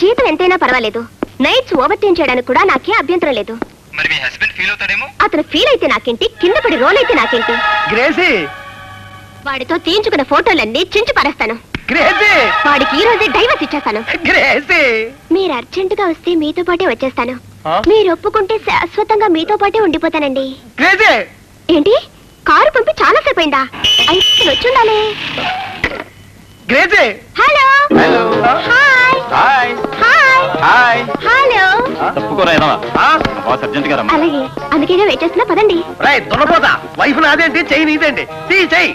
జీతం ఎంతైనా పర్వాలేదు, నైట్స్ ఓవర్ టైం చేయడానికి కూడా నాకే అభ్యంతరం లేదు. మరి మీ హస్బెండ్ ఫీల్ అవుతాడేమో. అతను ఫీల్ అయితే నాకేంటి, కింద పడి రోల్ అయితే నాకేంటి. గ్రేసీ, వాడితో తీయించుకున్న ఫోటోలన్నీ చించి పారేస్తాను. గ్రేసీ, వాడికి ఈ రోజే డైవర్స్ ఇచ్చేస్తాను. గ్రేసీ, మీరు అర్జెంట్ గా వస్తే మీతో పాటే వచ్చేస్తాను. మీరు ఒప్పుకుంటే శాశ్వతంగా మీతో పాటే ఉండిపోతానండి. గ్రేసీ, ఏంటి కారు పంపి చాలా సేపు అయిందా? అయితే వచ్చుండాలి. Gracie, hello hello, hi hi hi hi. Hello. తప్పుకోరా బాస్ అర్జెంట్ గా రమ్మా. అలాగే, అందుకేగా వెయిట్ చేస్తున్నా, పదండి. రై దున్నపోతా, వైఫ్ నాదేంటి, చెయ్యి నీదేంటి, చెయ్యి.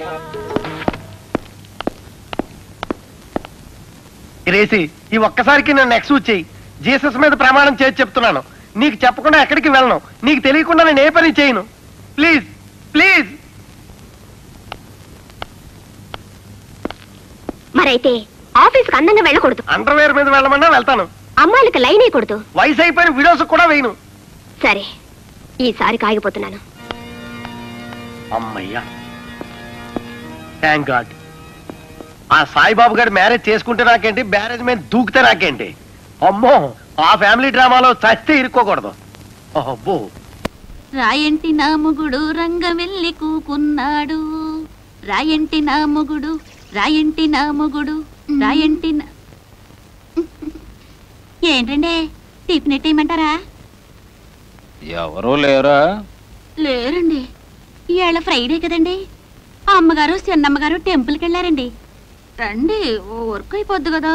గ్రేసీ, ఈ ఒక్కసారికి నన్ను ఎక్స్క్యూజ్ చెయ్యి. జీసస్ మీద ప్రమాణం చేసి చెప్తున్నాను, నీకు చెప్పకుండా ఎక్కడికి వెళ్ళను, నీకు తెలియకుండా నేను ఏ పని చేయను. Please please. మరైతే ఆఫీస్కి అందంగా వెళ్ళకూడదు. అండర్వేర్ మీద వెళ్ళమన్నా వెళ్తాను. అమ్మాయిలకి లైన్ వేయకూడదు. వయసు అయిపోయిన వీడియోస్ కూడా వేయను. సరే, ఈసారి కాగిపోతున్నాను. అమ్మయ్యా, థ్యాంక్ గాడ్. ఆ సాయిబాబు గారు మ్యారేజ్ చేసుకుంటే నాకేంటి, మ్యారేజ్ మీద దూకితే నాకేంటి. అమ్మో, ఆ ఫ్యామిలీ డ్రామాలో చస్తే ఇరుక్కోకూడదు. అబ్బో. రాయంటి నా మొగుడు రంగవెల్లి కూకున్నాడు, రాయంటి నా మొగుడు, రాయంటి నా మొగుడు, రాయంటి నా... ఏంటండి టిఫిన్ ఎట్టేయమంటారా? ఎవరూ లేరా? లేరండి, ఇవాళ ఫ్రైడే కదండి. అమ్మగారు చిన్నమ్మగారు టెంపుల్కి వెళ్ళారండి. రండి, వర్క్ అయిపోద్ది కదా.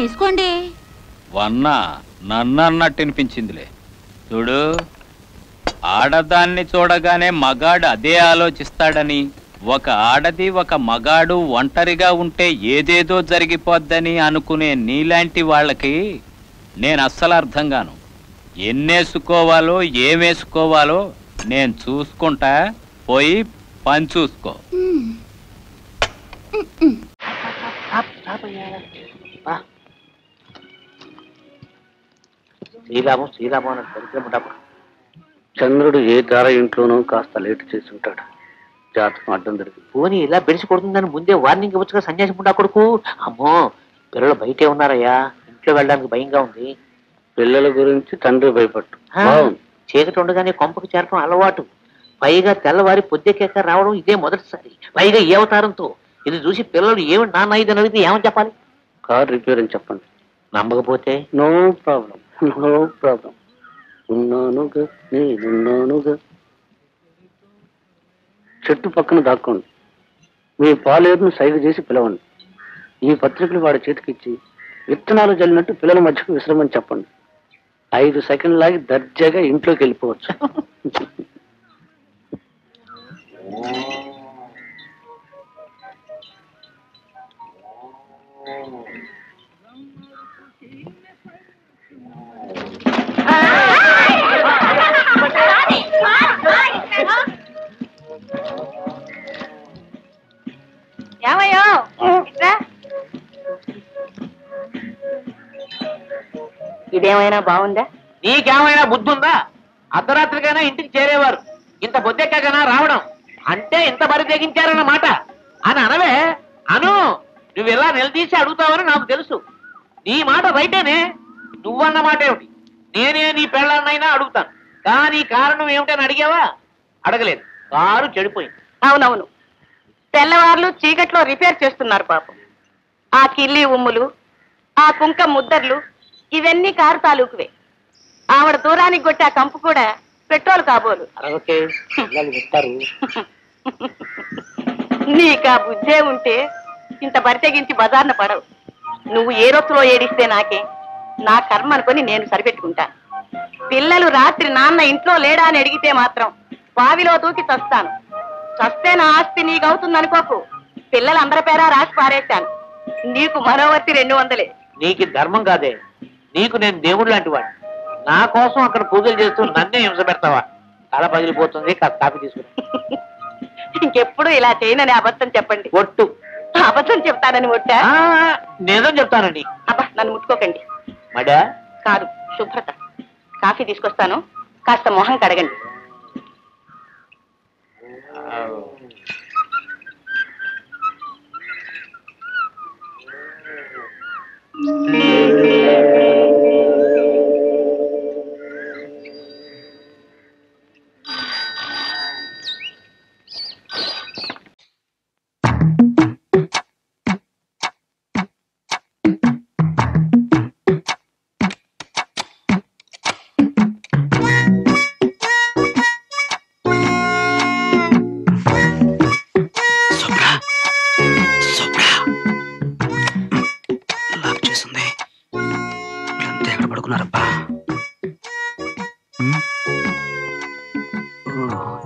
వేసుకోండి. వన్నా నన్ను అన్నట్టు వినిపించిందిలే. చూడు, ఆడదాన్ని చూడగానే మగాడు అదే ఆలోచిస్తాడని, ఒక ఆడది ఒక మగాడు ఒంటరిగా ఉంటే ఏదేదో జరిగిపోద్దని అనుకునే నీలాంటి వాళ్ళకి నేను అస్సలు అర్థం కాను. ఎన్నేసుకోవాలో ఏమేసుకోవాలో నేను చూసుకుంటా, పోయి పని చూసుకో. శ్రీరామం శ్రీరామం అని దరిద్రముడప్పుడు చంద్రుడు ఏ తార ఇంట్లోనూ కాస్త లేటు చేసి ఉంటాడు. జాతకం అడ్డం దొరికి పోనీ ఇలా బెడిసి కొడుతుందని ముందే వార్నింగ్ ఇవ్వచ్చుగా సన్యాసి ముండా కొడుకు. అమ్మో, పిల్లలు బయటే ఉన్నారయ్యా, ఇంట్లో వెళ్ళడానికి భయంగా ఉంది. పిల్లల గురించి తండ్రి భయపట్టు. చీకటి ఉండగానే కొంపకు చేరటం అలవాటు, పైగా తెల్లవారి పొద్దెక్కాక రావడం ఇదే మొదటిసారి, పైగా ఏ అవతారంతో. ఇది చూసి పిల్లలు ఏమి నాన్న ఇది అని అడిగితే ఏమని చెప్పాలి? కార్ రిపేర్ అని చెప్పండి. నమ్మకపోతే నో ప్రాబ్లం, నో ప్రాబ్లం. ఉన్నానుగా నేనున్నానుగా. చెట్టు పక్కన దాక్కోండి, మీ పాలేరును సైగ చేసి పిలవండి. ఈ పత్రికలు వాడి చేతికిచ్చి విత్తనాలు జల్లినట్టు పిల్లల మధ్యకు విశ్రమని చెప్పండి. 5 సెకండ్లు లాగి దర్జాగా ఇంట్లోకి వెళ్ళిపోవచ్చు. ఏమయ్యో, ఇదేమైనా బాగుందా? నీకేమైనా బుద్ధి ఉందా? అర్ధరాత్రికైనా ఇంటికి చేరేవారు, ఇంత బొద్దెక్కగానా రావడం అంటే ఇంత బరి తెగించారన్నమాట అని అనవే. అను, నువ్వు ఇలా నిలదీసి అడుగుతావని నాకు తెలుసు. నీ మాట రైటేనే, నువ్వన్న మాట ఏమిటి? నేనే నీ పెళ్ళాన్నైనా అడుగుతాను, కానీ కారణం ఏమిటని అడిగావా? అడగలేదు. కారు చెడిపోయింది. అవునవును, తెల్లవార్లు చీకట్లో రిపేర్ చేస్తున్నారు పాపం. ఆ కిల్లి ఉమ్ములు, ఆ కుంక ముద్దర్లు ఇవన్నీ కారు తాలూకువే. ఆవిడ దూరానికి కొట్టే ఆ కంపు కూడా పెట్రోల్ కాబోలు. నీకా బుద్ధే ఉంటే ఇంత బరితెగించి బజార్న పడవు. నువ్వు ఏ రొత్తులో ఏడిస్తే నాకే, నా కర్మ అనుకొని నేను సరిపెట్టుకుంటాను. పిల్లలు రాత్రి నాన్న ఇంట్లో లేడా అని అడిగితే మాత్రం బావిలో దూకి చస్తాను. చస్తే నా ఆస్తి నీకవుతుందనుకోకు. పిల్లలు అందరి పేరా రాసి పారేశాను. నీకు మరోవర్తి 200. నీకు ధర్మం కాదే, నీకు నేను దేవుడు లాంటి వాడిని. నా కోసం అక్కడ పూజలు చేస్తూ నన్నే హింస పెడతావా? తల పగిలిపోతుంది, కాఫీ తీసుకురా. ఇంకెప్పుడు ఇలా చేయనని అబద్ధం చెప్పండి. ఒట్టు. అబద్ధం చెప్తానని ఒట్టా? నిజం చెప్తానండి. అబ్బా, నన్ను ముట్టుకోకండి. మడా కాదు, శుభ్రత. కాఫీ తీసుకొస్తాను, కాస్త మొహం కడగండి.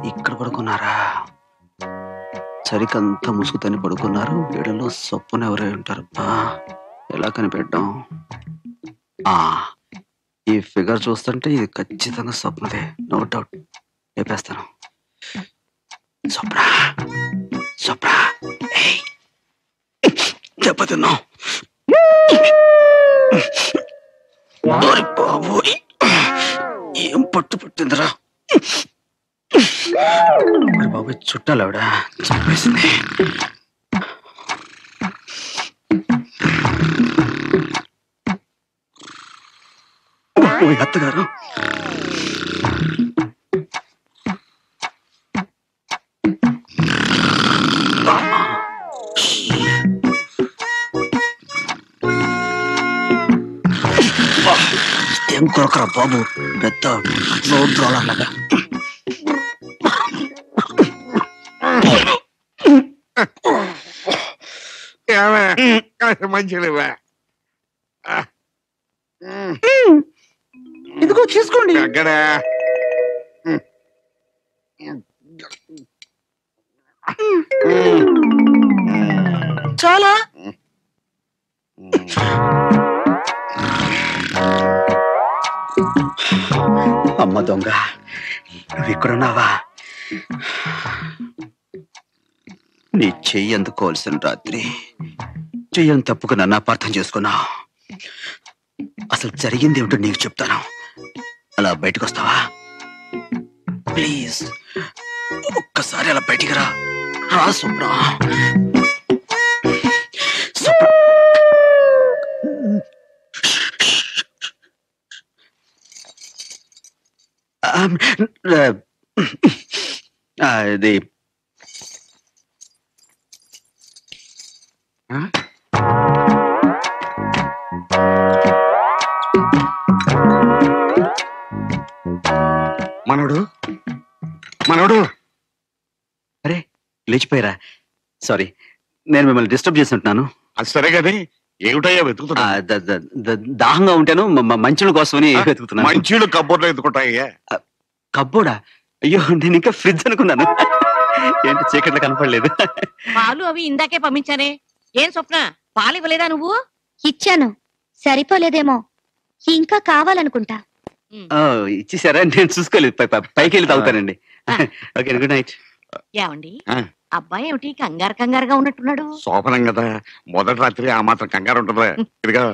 ఇక్కడ పడుకున్నారా? సరికంతా ముసుగుతని పడుకున్నారు. వీడలో సొప్పున ఎవరై ఉంటారబ్బా, ఎలా కనిపెట్టాం? ఈ ఫిగర్ చూస్తుంటే ఇది ఖచ్చితంగా స్వప్నదే, నో డౌట్. లేపేస్తాను. స్వప్న, స్వప్న, దెబ్బతిన్నావు. బాబోయ్, ఏం పట్టు పట్టిందిరా బాబు. చుట్టాలు ఆవిడ చంపేసింది. అత్తగారు, ఏం కొరకరా బాబు, పెద్ద రౌద్రాలలాగా. మంచిగా ఇదిగో తీసుకోండి. అక్కడ చాలా అమ్మ దొంగ, నువ్వు ఇక్కడున్నావా? నీ చెయ్యి అందుకోవాల్సిన రాత్రి చెయ్యని తప్పుకు నన్ను అపార్థం చేసుకున్నావు. అసలు జరిగింది ఏమిటో నీకు చెప్తాను. అలా బయటకు వస్తావా ప్లీజ్? ఒక్కసారి అలా బయటికి రా. రా సుప్రా. అది మనోడు, మనోడు. అరే లేచిపోయారా? సారీ, నేను మిమ్మల్ని డిస్టర్బ్ చేస్తుంటున్నాను. అది సరే కానీ ఏమిటయ్యా వెతుకుతున్నా? దాహంగా ఉంటాను, మంచుల కోసమని వెతుకుతున్నాను. మంచీలు కబ్బోర్లో ఎత్తుకుంటాయ్యా? కబ్బోడా? అయ్యో, నేను ఇంకా ఫ్రిడ్జ్ అనుకున్నాను. ఏంటి చీకట్లో కనపడలేదు? పాలు అవి ఇందాకే పంపించానే. ఏం స్వప్న, పాలు ఇవ్వలేదా నువ్వు? ఇచ్చాను, సరిపోలేదేమో, ఇంకా కావాలనుకుంటా. ఇచ్చేసారా? నేను చూసుకోలేదు, పైకి వెళ్ళి తాగుతానండి. Okay, good night. ఏమండి, అబ్బాయి ఏమిటి కంగారు కంగారుగా ఉన్నట్టున్నాడు? శోభనం కదా, మొదటి రాత్రి ఆ మాత్రం కంగారు ఉంటుందా? ఇదిగా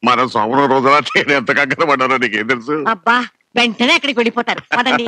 మనం శోభనం రోజున ఎంత కంగారు పడ్డారో నీకేం తెలుసు? అబ్బా, వెంటనే అక్కడికి వెళ్ళిపోతారు. పదండి.